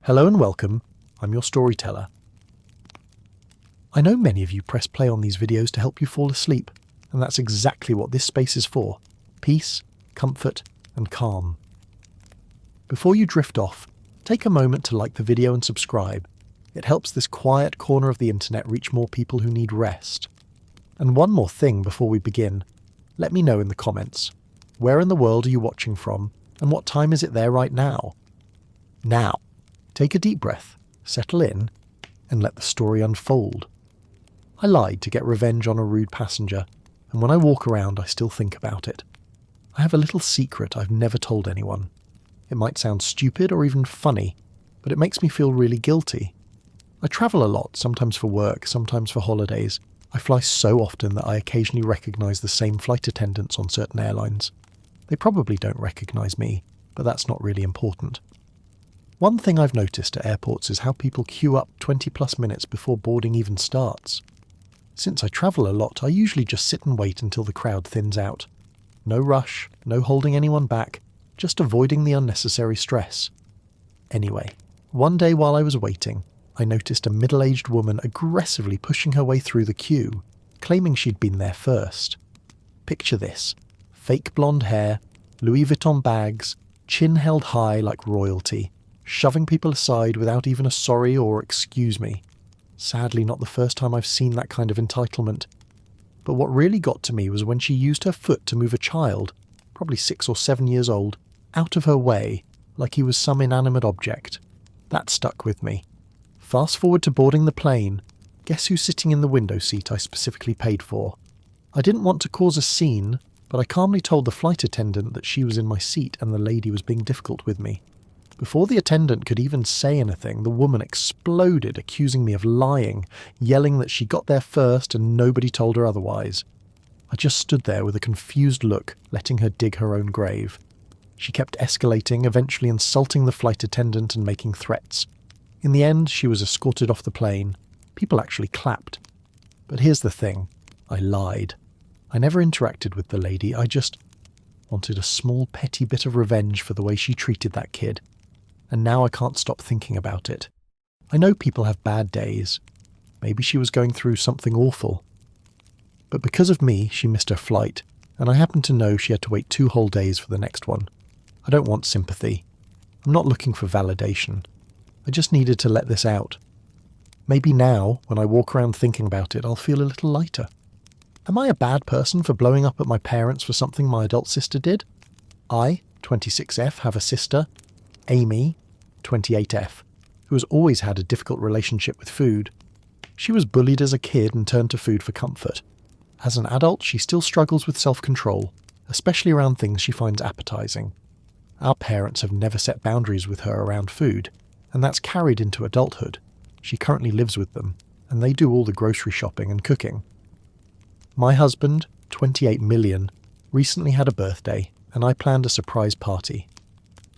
Hello and welcome, I'm your storyteller. I know many of you press play on these videos to help you fall asleep, and that's exactly what this space is for: peace, comfort, and calm. Before you drift off, take a moment to like the video and subscribe. It helps this quiet corner of the internet reach more people who need rest. And one more thing before we begin, let me know in the comments. Where in the world are you watching from, and what time is it there right now? Now, take a deep breath, settle in, and let the story unfold. I lied to get revenge on a rude passenger, and when I walk around I still think about it. I have a little secret I've never told anyone. It might sound stupid or even funny, but it makes me feel really guilty. I travel a lot, sometimes for work, sometimes for holidays. I fly so often that I occasionally recognise the same flight attendants on certain airlines. They probably don't recognise me, but that's not really important. One thing I've noticed at airports is how people queue up 20+ minutes before boarding even starts. Since I travel a lot, I usually just sit and wait until the crowd thins out. No rush, no holding anyone back, just avoiding the unnecessary stress. Anyway, one day while I was waiting, I noticed a middle-aged woman aggressively pushing her way through the queue, claiming she'd been there first. Picture this: fake blonde hair, Louis Vuitton bags, chin held high like royalty, shoving people aside without even a sorry or excuse me. Sadly, not the first time I've seen that kind of entitlement. But what really got to me was when she used her foot to move a child, probably 6 or 7 years old, out of her way, like he was some inanimate object. That stuck with me. Fast forward to boarding the plane. Guess who's sitting in the window seat I specifically paid for? I didn't want to cause a scene, but I calmly told the flight attendant that she was in my seat and the lady was being difficult with me. Before the attendant could even say anything, the woman exploded, accusing me of lying, yelling that she got there first and nobody told her otherwise. I just stood there with a confused look, letting her dig her own grave. She kept escalating, eventually insulting the flight attendant and making threats. In the end, she was escorted off the plane. People actually clapped. But here's the thing, I lied. I never interacted with the lady, I just wanted a small petty bit of revenge for the way she treated that kid. And now I can't stop thinking about it. I know people have bad days. Maybe she was going through something awful. But because of me, she missed her flight, and I happen to know she had to wait 2 whole days for the next one. I don't want sympathy. I'm not looking for validation. I just needed to let this out. Maybe now, when I walk around thinking about it, I'll feel a little lighter. Am I a bad person for blowing up at my parents for something my adult sister did? I, 26F, have a sister, Amy, 28F, who has always had a difficult relationship with food. She was bullied as a kid and turned to food for comfort. As an adult, she still struggles with self-control, especially around things she finds appetizing. Our parents have never set boundaries with her around food, and that's carried into adulthood. She currently lives with them, and they do all the grocery shopping and cooking. My husband, 28 million, recently had a birthday, and I planned a surprise party.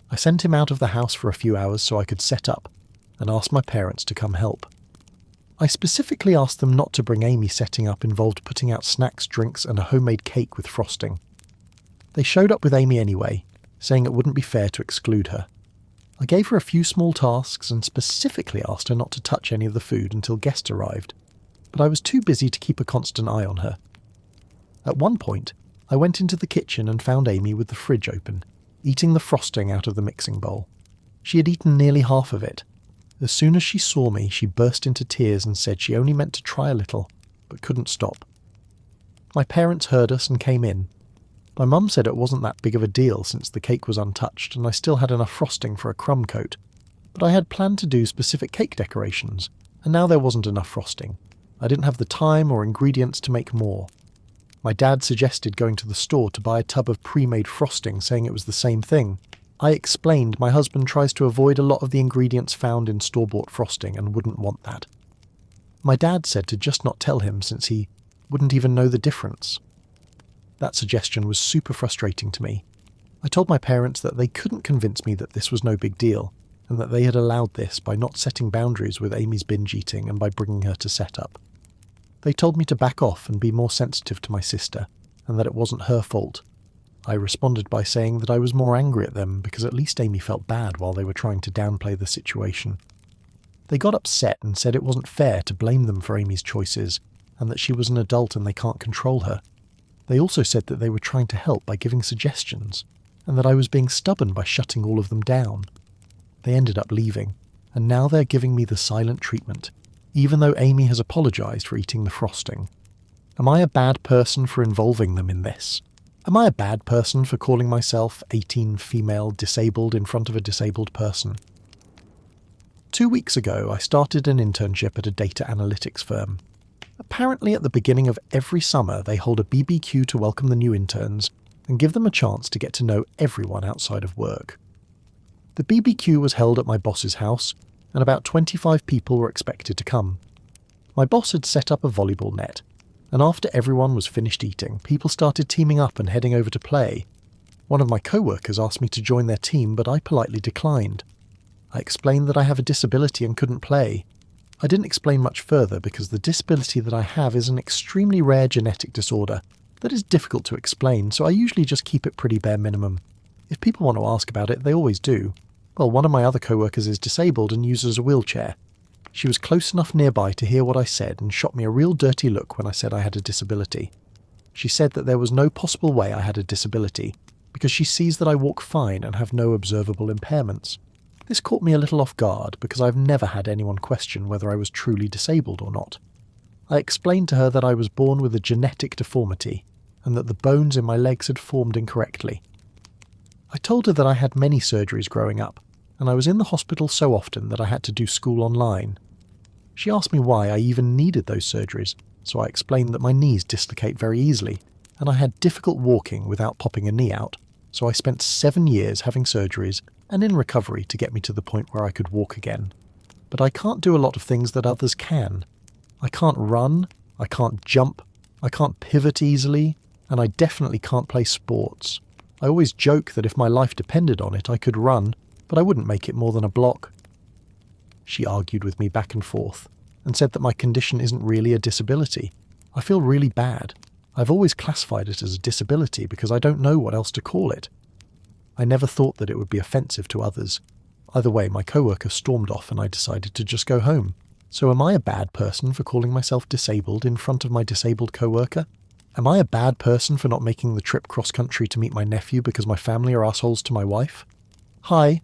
I sent him out of the house for a few hours so I could set up, and asked my parents to come help. I specifically asked them not to bring Amy. Setting up involved putting out snacks, drinks, and a homemade cake with frosting. They showed up with Amy anyway, saying it wouldn't be fair to exclude her. I gave her a few small tasks and specifically asked her not to touch any of the food until guests arrived, but I was too busy to keep a constant eye on her. At one point, I went into the kitchen and found Amy with the fridge open, eating the frosting out of the mixing bowl. She had eaten nearly half of it. As soon as she saw me, she burst into tears and said she only meant to try a little, but couldn't stop. My parents heard us and came in. My mum said it wasn't that big of a deal since the cake was untouched and I still had enough frosting for a crumb coat, but I had planned to do specific cake decorations, and now there wasn't enough frosting. I didn't have the time or ingredients to make more. My dad suggested going to the store to buy a tub of pre-made frosting, saying it was the same thing. I explained my husband tries to avoid a lot of the ingredients found in store-bought frosting and wouldn't want that. My dad said to just not tell him since he wouldn't even know the difference. That suggestion was super frustrating to me. I told my parents that they couldn't convince me that this was no big deal, and that they had allowed this by not setting boundaries with Amy's binge eating and by bringing her to set up. They told me to back off and be more sensitive to my sister, and that it wasn't her fault. I responded by saying that I was more angry at them because at least Amy felt bad while they were trying to downplay the situation. They got upset and said it wasn't fair to blame them for Amy's choices and that she was an adult and they can't control her. They also said that they were trying to help by giving suggestions and that I was being stubborn by shutting all of them down. They ended up leaving, and now they're giving me the silent treatment, even though Amy has apologised for eating the frosting. Am I a bad person for involving them in this? Am I a bad person for calling myself 18 female disabled in front of a disabled person? 2 weeks ago, I started an internship at a data analytics firm. Apparently at the beginning of every summer, they hold a BBQ to welcome the new interns and give them a chance to get to know everyone outside of work. The BBQ was held at my boss's house, and about 25 people were expected to come. My boss had set up a volleyball net, and after everyone was finished eating, people started teaming up and heading over to play. One of my co-workers asked me to join their team, but I politely declined. I explained that I have a disability and couldn't play. I didn't explain much further because the disability that I have is an extremely rare genetic disorder that is difficult to explain, so I usually just keep it pretty bare minimum. If people want to ask about it, they always do. Well, one of my other co-workers is disabled and uses a wheelchair. She was close enough nearby to hear what I said and shot me a real dirty look when I said I had a disability. She said that there was no possible way I had a disability because she sees that I walk fine and have no observable impairments. This caught me a little off guard because I've never had anyone question whether I was truly disabled or not. I explained to her that I was born with a genetic deformity and that the bones in my legs had formed incorrectly. I told her that I had many surgeries growing up, and I was in the hospital so often that I had to do school online. She asked me why I even needed those surgeries, so I explained that my knees dislocate very easily, and I had difficult walking without popping a knee out, so I spent 7 years having surgeries and in recovery to get me to the point where I could walk again. But I can't do a lot of things that others can. I can't run, I can't jump, I can't pivot easily, and I definitely can't play sports. I always joke that if my life depended on it, I could run, but I wouldn't make it more than a block. She argued with me back and forth, and said that my condition isn't really a disability. I feel really bad. I've always classified it as a disability because I don't know what else to call it. I never thought that it would be offensive to others. Either way, my co-worker stormed off and I decided to just go home. So am I a bad person for calling myself disabled in front of my disabled co-worker? Am I a bad person for not making the trip cross-country to meet my nephew because my family are assholes to my wife? Hi.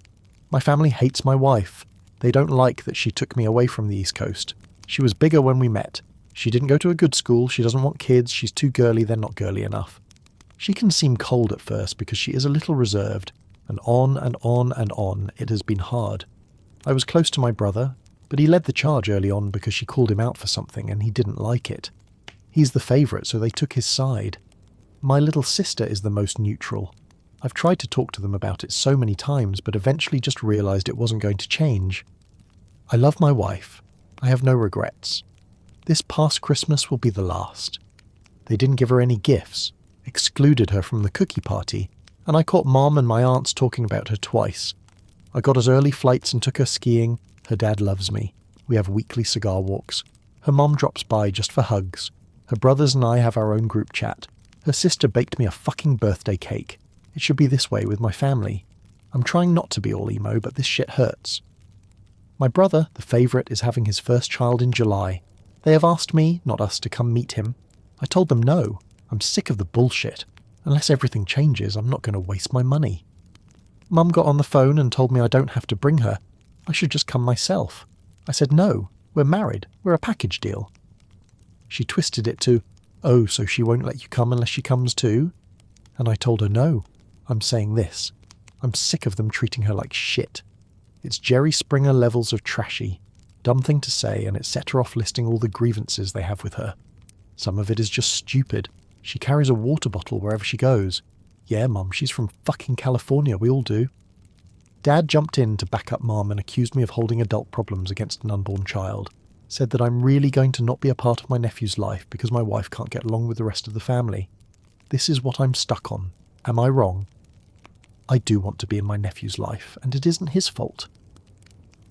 My family hates my wife. They don't like that she took me away from the East Coast. She was bigger when we met. She didn't go to a good school, she doesn't want kids, she's too girly, they're not girly enough. She can seem cold at first because she is a little reserved, and on and on and on it has been hard. I was close to my brother, but he led the charge early on because she called him out for something and he didn't like it. He's the favourite, so they took his side. My little sister is the most neutral. I've tried to talk to them about it so many times, but eventually just realised it wasn't going to change. I love my wife. I have no regrets. This past Christmas will be the last. They didn't give her any gifts, excluded her from the cookie party, and I caught Mom and my aunts talking about her twice. I got us early flights and took her skiing. Her dad loves me. We have weekly cigar walks. Her mom drops by just for hugs. Her brothers and I have our own group chat. Her sister baked me a fucking birthday cake. It should be this way with my family. I'm trying not to be all emo, but this shit hurts. My brother, the favourite, is having his first child in July. They have asked me, not us, to come meet him. I told them no. I'm sick of the bullshit. Unless everything changes, I'm not going to waste my money. Mum got on the phone and told me I don't have to bring her. I should just come myself. I said no, we're married, we're a package deal. She twisted it to, oh, so she won't let you come unless she comes too? And I told her no, I'm saying this. I'm sick of them treating her like shit. It's Jerry Springer levels of trashy. Dumb thing to say, and it set her off listing all the grievances they have with her. Some of it is just stupid. She carries a water bottle wherever she goes. Yeah, Mum, she's from fucking California, we all do. Dad jumped in to back up Mum and accused me of holding adult problems against an unborn child. Said that I'm really going to not be a part of my nephew's life because my wife can't get along with the rest of the family. This is what I'm stuck on. Am I wrong? I do want to be in my nephew's life, and it isn't his fault.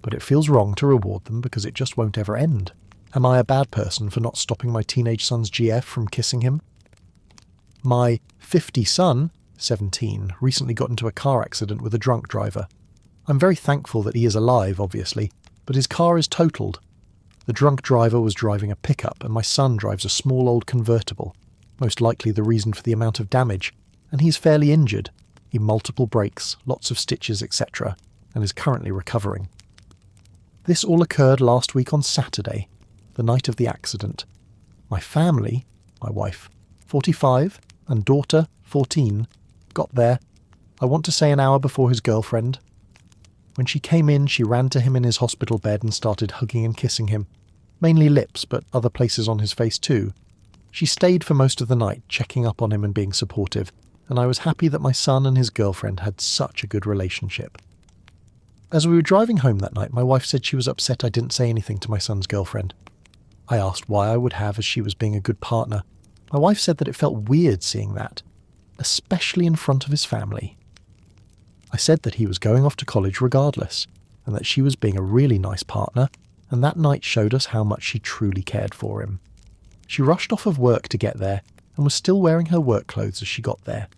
But it feels wrong to reward them because it just won't ever end. Am I a bad person for not stopping my teenage son's GF from kissing him? My 50 son 17, recently got into a car accident with a drunk driver. I'm very thankful that he is alive, obviously, but his car is totaled. The drunk driver was driving a pickup and my son drives a small old convertible, most likely the reason for the amount of damage, and he's fairly injured. He multiple breaks, lots of stitches, etc., and is currently recovering. This all occurred last week on Saturday, the night of the accident. My family, my wife, 45, and daughter, 14, got there, I want to say an hour before his girlfriend. When she came in, she ran to him in his hospital bed and started hugging and kissing him, mainly lips, but other places on his face too. She stayed for most of the night, checking up on him and being supportive, and I was happy that my son and his girlfriend had such a good relationship. As we were driving home that night, my wife said she was upset I didn't say anything to my son's girlfriend. I asked why I would have, as she was being a good partner. My wife said that it felt weird seeing that, especially in front of his family. I said that he was going off to college regardless, and that she was being a really nice partner, and that night showed us how much she truly cared for him. She rushed off of work to get there, and was still wearing her work clothes as she got there.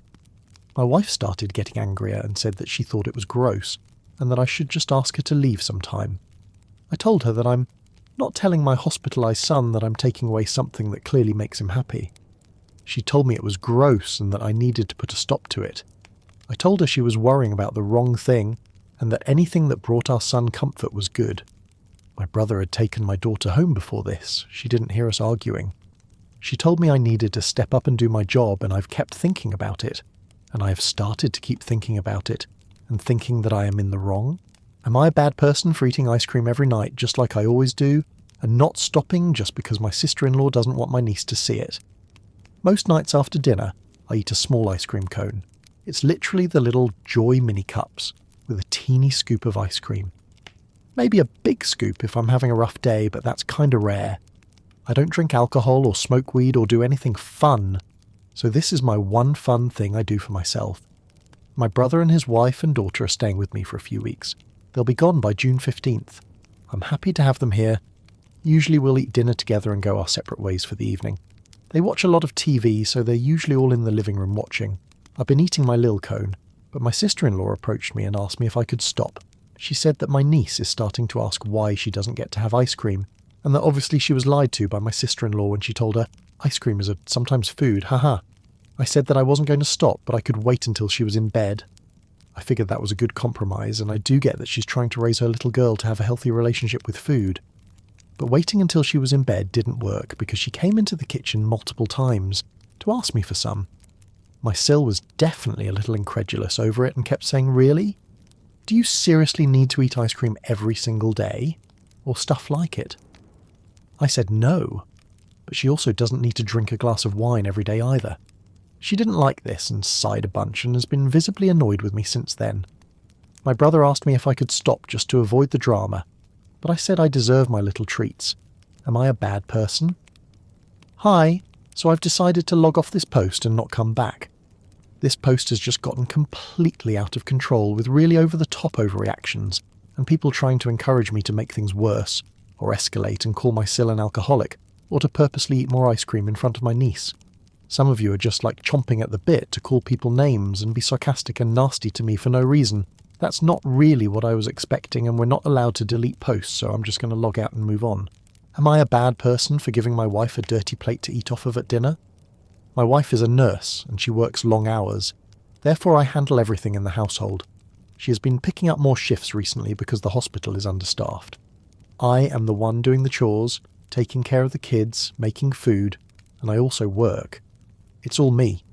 My wife started getting angrier and said that she thought it was gross, and that I should just ask her to leave some time. I told her that I'm not telling my hospitalised son that I'm taking away something that clearly makes him happy. She told me it was gross and that I needed to put a stop to it. I told her she was worrying about the wrong thing, and that anything that brought our son comfort was good. My brother had taken my daughter home before this. She didn't hear us arguing. She told me I needed to step up and do my job, and I've kept thinking about it. And I have started to keep thinking about it, and thinking that I am in the wrong. Am I a bad person for eating ice cream every night, just like I always do, and not stopping just because my sister-in-law doesn't want my niece to see it? Most nights after dinner, I eat a small ice cream cone. It's literally the little Joy mini cups, with a teeny scoop of ice cream. Maybe a big scoop if I'm having a rough day, but that's kinda rare. I don't drink alcohol or smoke weed or do anything fun, so this is my one fun thing I do for myself. My brother and his wife and daughter are staying with me for a few weeks. They'll be gone by June 15th. I'm happy to have them here. Usually we'll eat dinner together and go our separate ways for the evening. They watch a lot of TV, so they're usually all in the living room watching. I've been eating my lil cone, but my sister-in-law approached me and asked me if I could stop. She said that my niece is starting to ask why she doesn't get to have ice cream, and that obviously she was lied to by my sister-in-law when she told her ice cream is sometimes food, haha. I said that I wasn't going to stop, but I could wait until she was in bed. I figured that was a good compromise, and I do get that she's trying to raise her little girl to have a healthy relationship with food. But waiting until she was in bed didn't work, because she came into the kitchen multiple times to ask me for some. My Sil was definitely a little incredulous over it and kept saying, "Really? Do you seriously need to eat ice cream every single day? Or stuff like it?" I said no, but she also doesn't need to drink a glass of wine every day either. She didn't like this and sighed a bunch and has been visibly annoyed with me since then. My brother asked me if I could stop just to avoid the drama, but I said I deserve my little treats. Am I a bad person? Hi, so I've decided to log off this post and not come back. This post has just gotten completely out of control with really over-the-top overreactions, and people trying to encourage me to make things worse, or escalate and call my Sil an alcoholic, or to purposely eat more ice cream in front of my niece. Some of you are just like chomping at the bit to call people names and be sarcastic and nasty to me for no reason. That's not really what I was expecting, and we're not allowed to delete posts, so I'm just going to log out and move on. Am I a bad person for giving my wife a dirty plate to eat off of at dinner? My wife is a nurse, and she works long hours. Therefore I handle everything in the household. She has been picking up more shifts recently because the hospital is understaffed. I am the one doing the chores, taking care of the kids, making food, and I also work. It's all me.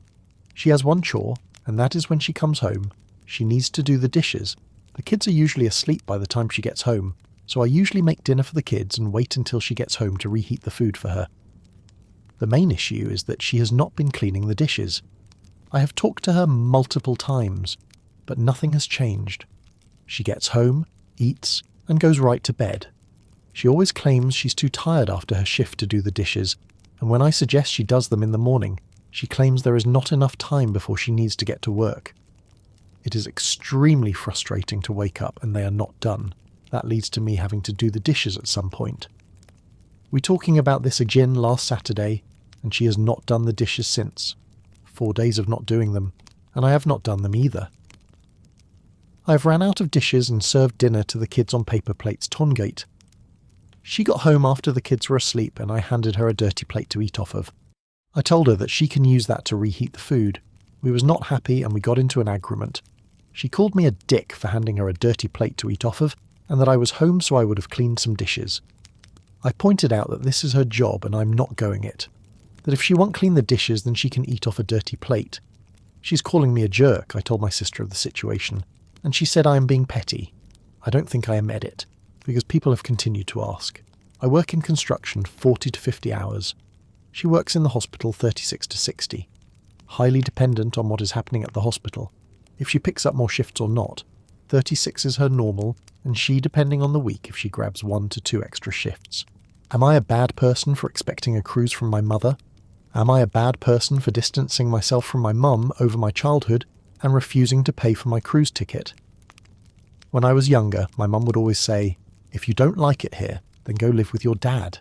She has one chore, and that is when she comes home, she needs to do the dishes. The kids are usually asleep by the time she gets home, so I usually make dinner for the kids and wait until she gets home to reheat the food for her. The main issue is that she has not been cleaning the dishes. I have talked to her multiple times, but nothing has changed. She gets home, eats, and goes right to bed. She always claims she's too tired after her shift to do the dishes, and when I suggest she does them in the morning, she claims there is not enough time before she needs to get to work. It is extremely frustrating to wake up and they are not done. That leads to me having to do the dishes at some point. We talking about this again last Saturday, and she has not done the dishes since. 4 days of not doing them. and I have not done them either. I have ran out of dishes and served dinner to the kids on paper plates Tongate. She got home after the kids were asleep and I handed her a dirty plate to eat off of. I told her that she can use that to reheat the food. We was not happy and we got into an argument. She called me a dick for handing her a dirty plate to eat off of, and that I was home so I would have cleaned some dishes. I pointed out that this is her job and I'm not going it. That if she won't clean the dishes then she can eat off a dirty plate. She's calling me a jerk, I told my sister of the situation, and she said I am being petty. I don't think I am it, because people have continued to ask. I work in construction 40 to 50 hours. She works in the hospital 36 to 60. Highly dependent on what is happening at the hospital. If she picks up more shifts or not, 36 is her normal, and she depending on the week if she grabs 1 to 2 extra shifts. Am I a bad person for expecting a cruise from my mother? Am I a bad person for distancing myself from my mum over my childhood and refusing to pay for my cruise ticket? When I was younger, my mum would always say, "If you don't like it here, then go live with your dad."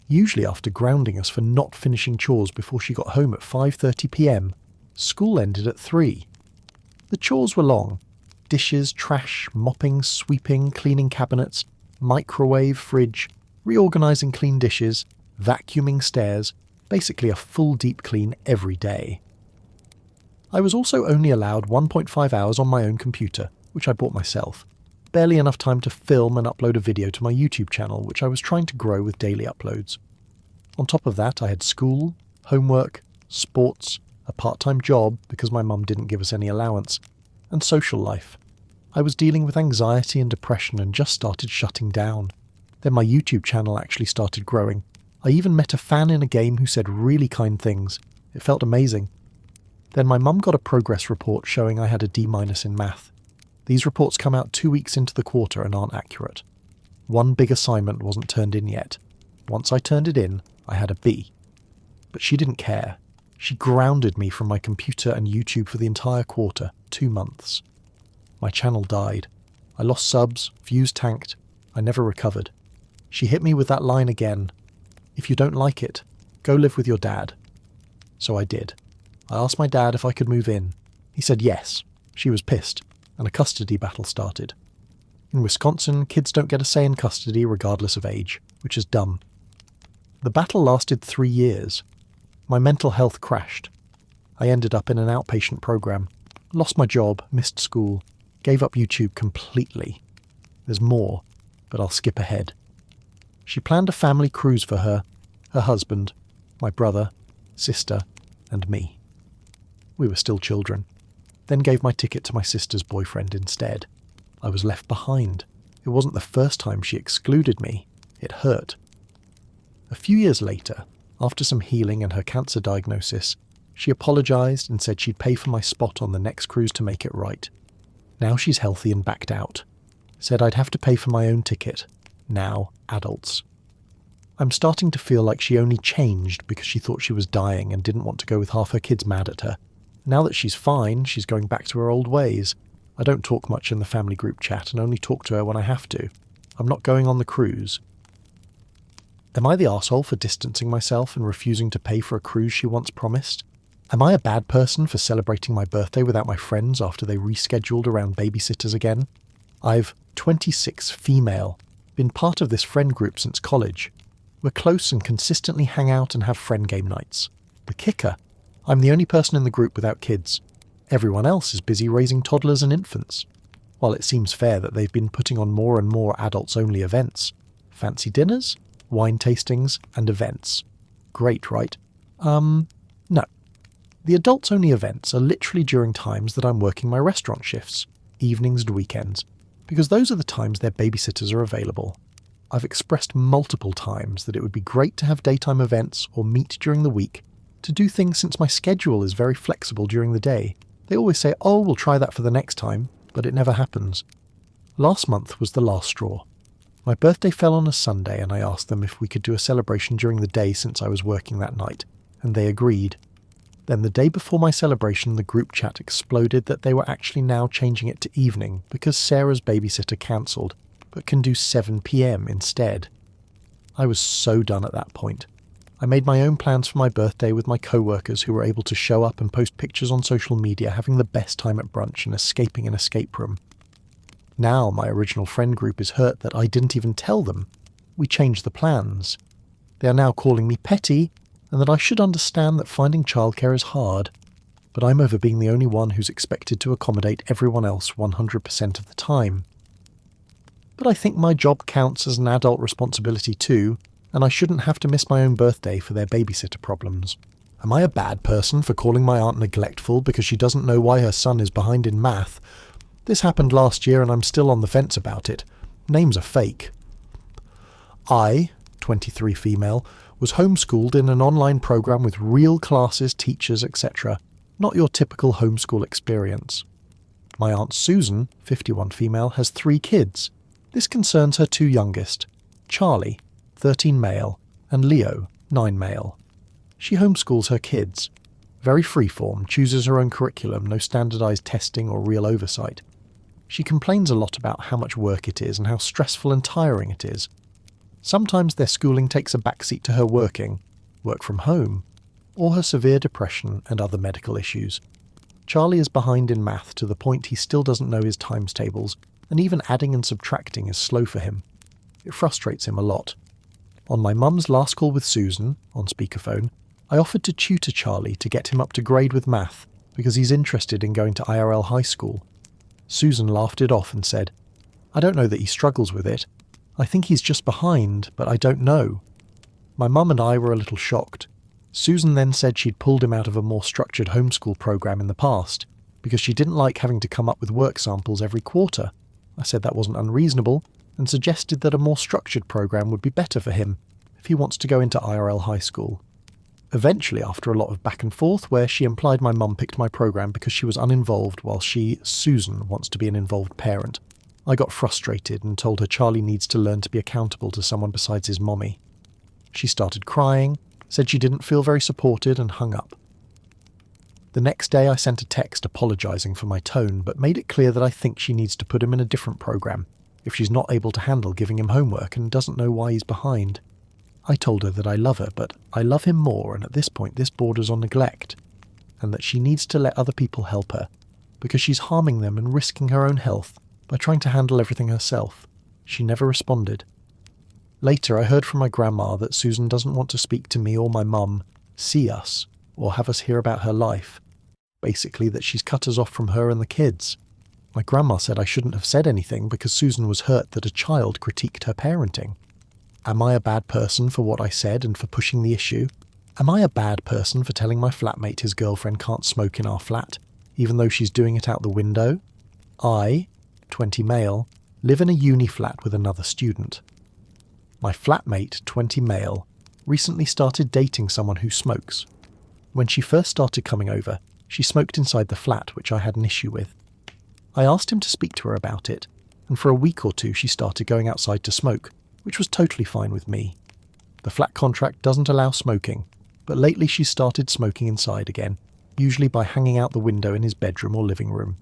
Usually after grounding us for not finishing chores before she got home at 5:30 p.m, school ended at 3. The chores were long. Dishes, trash, mopping, sweeping, cleaning cabinets, microwave, fridge, reorganising clean dishes, vacuuming stairs, basically a full deep clean every day. I was also only allowed 1.5 hours on my own computer, which I bought myself. Barely enough time to film and upload a video to my YouTube channel, which I was trying to grow with daily uploads. On top of that, I had school, homework, sports, a part-time job because my mum didn't give us any allowance, and social life. I was dealing with anxiety and depression and just started shutting down. Then my YouTube channel actually started growing. I even met a fan in a game who said really kind things. It felt amazing. Then my mum got a progress report showing I had a D- in math. These reports come out 2 weeks into the quarter and aren't accurate. One big assignment wasn't turned in yet. Once I turned it in, I had a B. But she didn't care. She grounded me from my computer and YouTube for the entire quarter, 2 months. My channel died. I lost subs, views tanked. I never recovered. She hit me with that line again. "If you don't like it, go live with your dad." So I did. I asked my dad if I could move in. He said yes. She was pissed, and a custody battle started. In Wisconsin, kids don't get a say in custody regardless of age, which is dumb. The battle lasted 3 years. My mental health crashed. I ended up in an outpatient program, lost my job, missed school, gave up YouTube completely. There's more, but I'll skip ahead. She planned a family cruise for her husband, my brother, sister, and me. We were still children. Then gave my ticket to my sister's boyfriend instead. I was left behind. It wasn't the first time she excluded me. It hurt. A few years later, after some healing and her cancer diagnosis, she apologised and said she'd pay for my spot on the next cruise to make it right. Now she's healthy and backed out. Said I'd have to pay for my own ticket. Now, adults. I'm starting to feel like she only changed because she thought she was dying and didn't want to go with half her kids mad at her. Now that she's fine, she's going back to her old ways. I don't talk much in the family group chat and only talk to her when I have to. I'm not going on the cruise. Am I the arsehole for distancing myself and refusing to pay for a cruise she once promised? Am I a bad person for celebrating my birthday without my friends after they rescheduled around babysitters again? I've 26 female, been part of this friend group since college. We're close and consistently hang out and have friend game nights. The kicker, I'm the only person in the group without kids. Everyone else is busy raising toddlers and infants. While it seems fair that they've been putting on more and more adults-only events. Fancy dinners, wine tastings, and events. Great, right? No. The adults-only events are literally during times that I'm working my restaurant shifts, evenings and weekends, because those are the times their babysitters are available. I've expressed multiple times that it would be great to have daytime events or meet during the week to do things since my schedule is very flexible during the day. They always say, "Oh, we'll try that for the next time," but it never happens. Last month was the last straw. My birthday fell on a Sunday and I asked them if we could do a celebration during the day since I was working that night, and they agreed. Then the day before my celebration, the group chat exploded that they were actually now changing it to evening because Sarah's babysitter cancelled, but can do 7 p.m. instead. I was so done at that point. I made my own plans for my birthday with my co-workers who were able to show up and post pictures on social media having the best time at brunch and escaping an escape room. Now my original friend group is hurt that I didn't even tell them. We changed the plans. They are now calling me petty and that I should understand that finding childcare is hard, but I'm over being the only one who's expected to accommodate everyone else 100% of the time. But I think my job counts as an adult responsibility too, and I shouldn't have to miss my own birthday for their babysitter problems. Am I a bad person for calling my aunt neglectful because she doesn't know why her son is behind in math? This happened last year and I'm still on the fence about it. Names are fake. I, 23 female, was homeschooled in an online program with real classes, teachers, etc. Not your typical homeschool experience. My Aunt Susan, 51 female, has 3 kids. This concerns her 2 youngest, Charlie, 13 male, and Leo, 9 male. She homeschools her kids. Very freeform, chooses her own curriculum, no standardised testing or real oversight. She complains a lot about how much work it is and how stressful and tiring it is. Sometimes their schooling takes a backseat to her work from home, or her severe depression and other medical issues. Charlie is behind in math to the point he still doesn't know his times tables, and even adding and subtracting is slow for him. It frustrates him a lot. On my mum's last call with Susan, on speakerphone, I offered to tutor Charlie to get him up to grade with math because he's interested in going to IRL high school. Susan laughed it off and said, "I don't know that he struggles with it. I think he's just behind, but I don't know." My mum and I were a little shocked. Susan then said she'd pulled him out of a more structured homeschool program in the past because she didn't like having to come up with work samples every quarter. I said that wasn't unreasonable and suggested that a more structured program would be better for him if he wants to go into IRL high school. Eventually, after a lot of back and forth where she implied my mum picked my program because she was uninvolved while she, Susan, wants to be an involved parent, I got frustrated and told her Charlie needs to learn to be accountable to someone besides his mommy. She started crying, said she didn't feel very supported and hung up. The next day I sent a text apologising for my tone but made it clear that I think she needs to put him in a different program if she's not able to handle giving him homework and doesn't know why he's behind. I told her that I love her, but I love him more, and at this point this borders on neglect, and that she needs to let other people help her, because she's harming them and risking her own health by trying to handle everything herself. She never responded. Later I heard from my grandma that Susan doesn't want to speak to me or my mum, see us, or have us hear about her life. Basically that she's cut us off from her and the kids. My grandma said I shouldn't have said anything because Susan was hurt that a child critiqued her parenting. Am I a bad person for what I said and for pushing the issue? Am I a bad person for telling my flatmate his girlfriend can't smoke in our flat, even though she's doing it out the window? I, 20 male, live in a uni flat with another student. My flatmate, 20 male, recently started dating someone who smokes. When she first started coming over, she smoked inside the flat, which I had an issue with. I asked him to speak to her about it, and for a week or 2 she started going outside to smoke, which was totally fine with me. The flat contract doesn't allow smoking, but lately she's started smoking inside again, usually by hanging out the window in his bedroom or living room.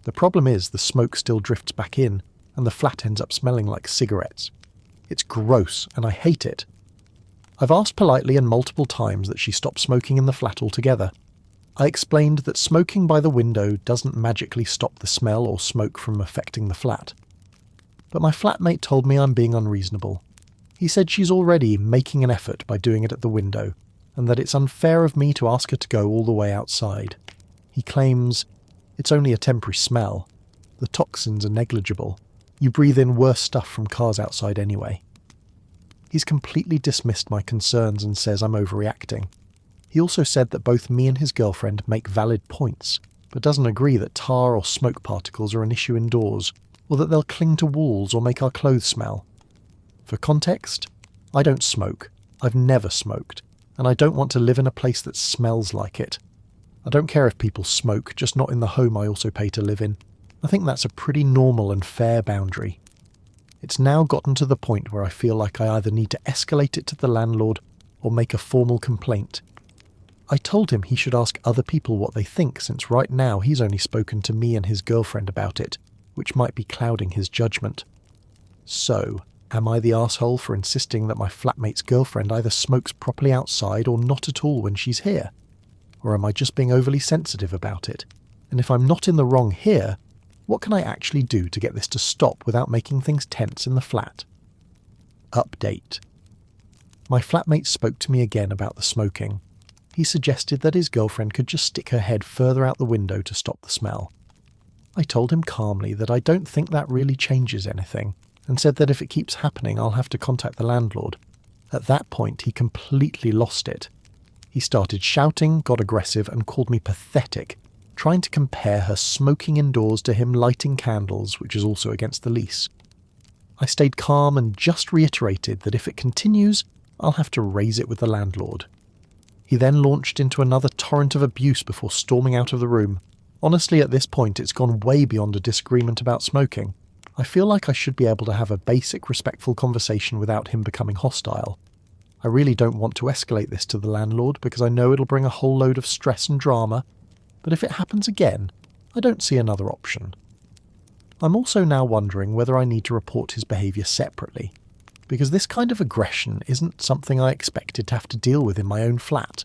The problem is the smoke still drifts back in, and the flat ends up smelling like cigarettes. It's gross, and I hate it. I've asked politely and multiple times that she stop smoking in the flat altogether. I explained that smoking by the window doesn't magically stop the smell or smoke from affecting the flat. But my flatmate told me I'm being unreasonable. He said she's already making an effort by doing it at the window, and that it's unfair of me to ask her to go all the way outside. He claims, "It's only a temporary smell. The toxins are negligible. You breathe in worse stuff from cars outside anyway." He's completely dismissed my concerns and says I'm overreacting. He also said that both me and his girlfriend make valid points, but doesn't agree that tar or smoke particles are an issue indoors, or that they'll cling to walls or make our clothes smell. For context, I don't smoke. I've never smoked, and I don't want to live in a place that smells like it. I don't care if people smoke, just not in the home I also pay to live in. I think that's a pretty normal and fair boundary. It's now gotten to the point where I feel like I either need to escalate it to the landlord or make a formal complaint. I told him he should ask other people what they think, since right now he's only spoken to me and his girlfriend about it, which might be clouding his judgment. So, Am I the arsehole for insisting that my flatmate's girlfriend either smokes properly outside or not at all when she's here? Or am I just being overly sensitive about it? And if I'm not in the wrong here, what can I actually do to get this to stop without making things tense in the flat? Update. My flatmate spoke to me again about the smoking. He suggested that his girlfriend could just stick her head further out the window to stop the smell. I told him calmly that I don't think that really changes anything, and said that if it keeps happening I'll have to contact the landlord. At that point he completely lost it. He started shouting, got aggressive, and called me pathetic, trying to compare her smoking indoors to him lighting candles, which is also against the lease. I stayed calm and just reiterated that if it continues, I'll have to raise it with the landlord. He then launched into another torrent of abuse before storming out of the room. Honestly, at this point it's gone way beyond a disagreement about smoking. I feel like I should be able to have a basic respectful conversation without him becoming hostile. I really don't want to escalate this to the landlord because I know it'll bring a whole load of stress and drama, but if it happens again, I don't see another option. I'm also now wondering whether I need to report his behaviour separately, because this kind of aggression isn't something I expected to have to deal with in my own flat.